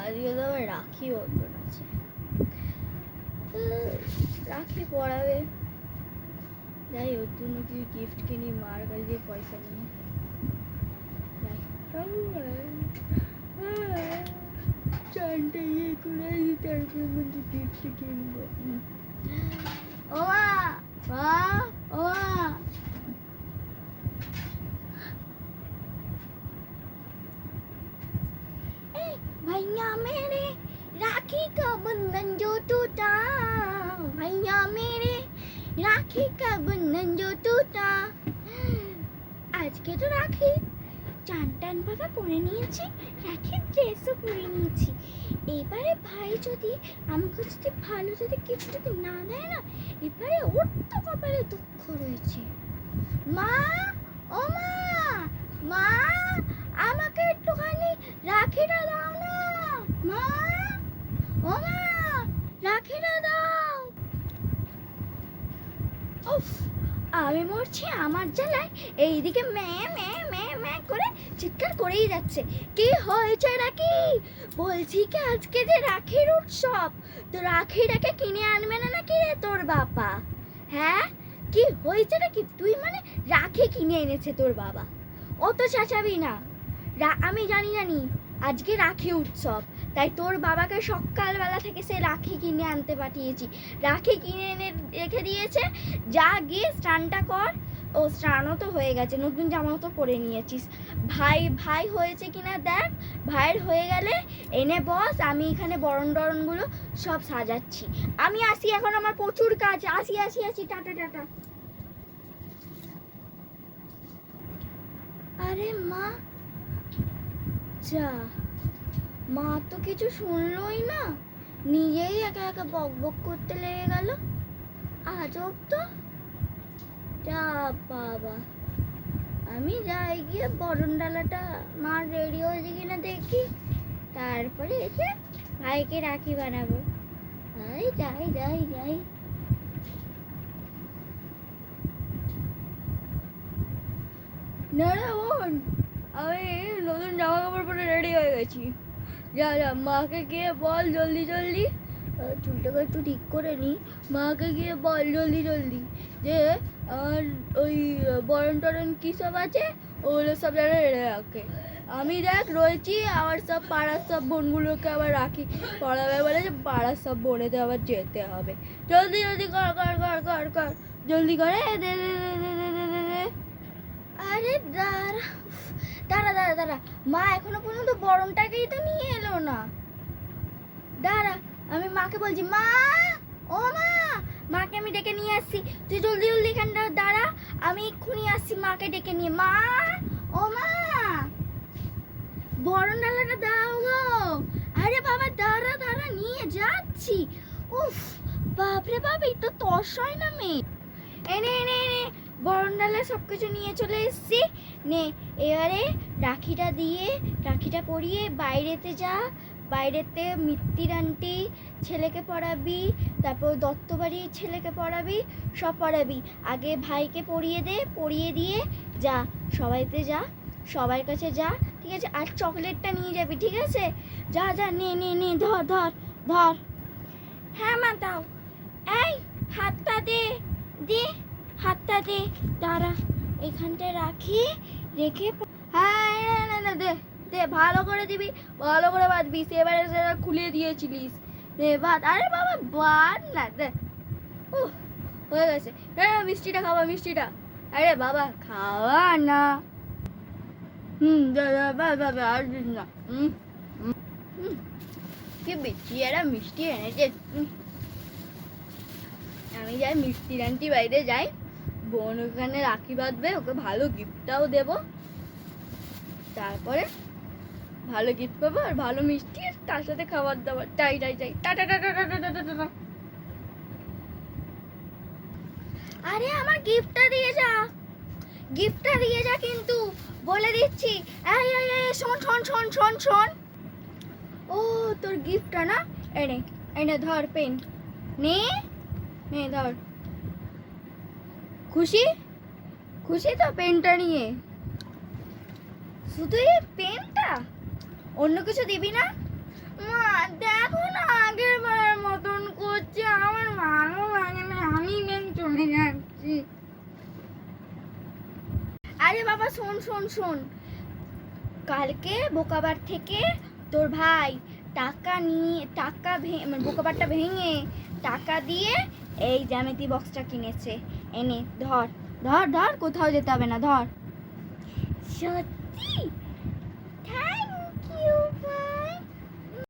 আজকে তো আবার রাখি বন্ধন আছে, রাখি পড়াবে, যাই ওর জন্য কিছু গিফট কিনি, মার কাছে দিয়ে পয়সা নিয়ে চানটা ইয়ে করে তারপরে মধ্যে গিফট কিনবো। ও মা, মা, ও মা, भैया मेरे राखी का बंधन जो टूटा, भैया मेरे राखी का बंधन जो टूटा। আজকে তো রাখি, চান টান বাবা করে নিয়েছি, রাখির ড্রেসও পরে নিয়েছি। এবারে ভাই যদি আমাকে যদি ভালো যদি কিছু যদি না দেয় না, এবারে ওর তো কপালে দুঃখ রয়েছে। মা, ও মা, মা, আমাকে একটুখানি রাখিটা দাও না। মা, ও মা, রাখিটা দাও। উফ, আমি মরছি আমার জ্বালায়, এইদিকে ম্যা করে চিৎকার করেই যাচ্ছে। কি হয়েছে রাখি? বলছি কি আজকে যে রাখির উৎসব, তো রাখিটাকে কিনে আনবে না নাকি রে তোর বাবা? হ্যাঁ, কি হয়েছে নাকি? তুই মানে রাখি কিনে এনেছে তোর বাবা, অত চাচাবি না। আমি জানি আজকে রাখি উৎসব, তাই তোর বাবাকে সকালবেলা থেকে সে রাখি কিনে আনতে পাঠিয়েছি। রাখি কিনে এনে রেখে দিয়েছে, যা গিয়ে স্নানটা কর। ও স্নানও তো হয়ে গেছে, নতুন জামাও তো পরে নিয়েছিস। ভাই হয়েছে কিনা দেখ, ভাইয়ের হয়ে গেলে এনে বস, আমি এখানে বরণ টরণগুলো সব সাজাচ্ছি। আমি আসি, এখন আমার প্রচুর কাজ। আসি, টাটা টাটা। আরে মা, যা, মা তো কিছু শুনলই না, নিজেই একা একা বক বক করতে লেগে গেল। আজব তো। যা বাবা, আমি যাই গিয়ে বরণ ডালাটা মার রেডি হয়েছে কিনা দেখি, তারপরে এসে ভাইকে রাখি বানাবো। যাই। না বোন, আমি নতুন জামা কাপড় পরে রেডি হয়ে গেছি। যা মাকে গিয়ে বল জলদি চুলটাকে একটু ঠিক করে নি। মাকে গিয়ে বল জলদি যে আমার ওই বরণ টরণ কী সব আছে ওগুলো সব যেন রেডি রাখে। আমি দেখ রয়েছি, আমার সব পাড়ার সব বোনগুলোকে আবার রাখি পড়াবে বলে, যে পাড়ার সব বোনেতে আবার যেতে হবে। জলদি কর, জলদি করে দে। আরে দাঁড়া, মা এখনো পর্যন্ত বরণটাকেই তো নিয়ে এলো না। দাঁড়া, আমি মাকে বলছি, মা, ও মা, মাকে আমি ডেকে নিয়ে আসছি। তুই জলদি এখানটা দাঁড়া, আমি এক্ষুনি আসছি মাকে ডেকে নিয়ে। মা, ও মা, বরণ ডালাটা দাও গো। আরে বাবা দাঁড়া, নিয়ে যাচ্ছি। উফ, বাপরে বাপ, এই তো তস হয় না মেয়ে। এনে বরণ ডালা সব কিছু নিয়ে চলে এসছি। নে, এবারে রাখিটা পরিয়ে বাইরেতে যা। বাইরেতে মিত্তির আন্টি ছেলেকে পড়াবি, তারপর দত্তবাড়ির ছেলেকে পড়াবি, সব পড়াবি। আগে ভাইকে পরিয়ে দিয়ে যা, সবার কাছে যা, ঠিক আছে? আর চকলেটটা নিয়ে যাবি, ঠিক আছে? যা নে, ধর। হ্যাঁ মা, দাও। এই হাতটা দে, হাতটা দে। দাঁড়া, এখানটায় রেখে হ্যাঁ না দে, ভালো করে দিবি, ভালো করে বাঁধবি। সেবারে সেটা খুলে দিয়েছিলিস, দে বাদ। আরে বাবা বাদ না, দে। হয়ে গেছে। হ্যাঁ, মিষ্টিটা খাওয়া, মিষ্টিটা। আরে বাবা খাওয়া না। বাবা আর দিন না। কি বেশি এরা মিষ্টি এনেছে। আমি যাই মিষ্টির আন্টি বাইরে যাই, বোন ওখানে রাখি বাঁধবে, ওকে ভালো গিফটটাও দেব, তারপরে ভালো গিফট পাবো আর ভালো মিষ্টি, আর তার সাথে খাবার দাবার। যাই টাটা। আরে আমার গিফটটা দিয়ে যা কিন্তু, বলে দিচ্ছি। শোন। ও তোর গিফটটা না, এনে ধর পেন, নে ধর। খুশি তো পেনটা নিয়ে? শুধু এই পেনটা, অন্য কিছু দিবি না? মা দেখো না, আগের বারের মতন করছে, আমার ভালো লাগে না, আমি ব্যাং চলে যাচ্ছি। আরে বাবা শোন শোন শোন, কালকে বোকাবার থেকে তোর ভাই টাকা নিয়ে বোকাবারটা ভেঙে টাকা দিয়ে এই জ্যামিতি বক্সটা কিনেছে। এনে ধর ধর ধর, কোথাও যেতে হবে না, ধর। সত্যি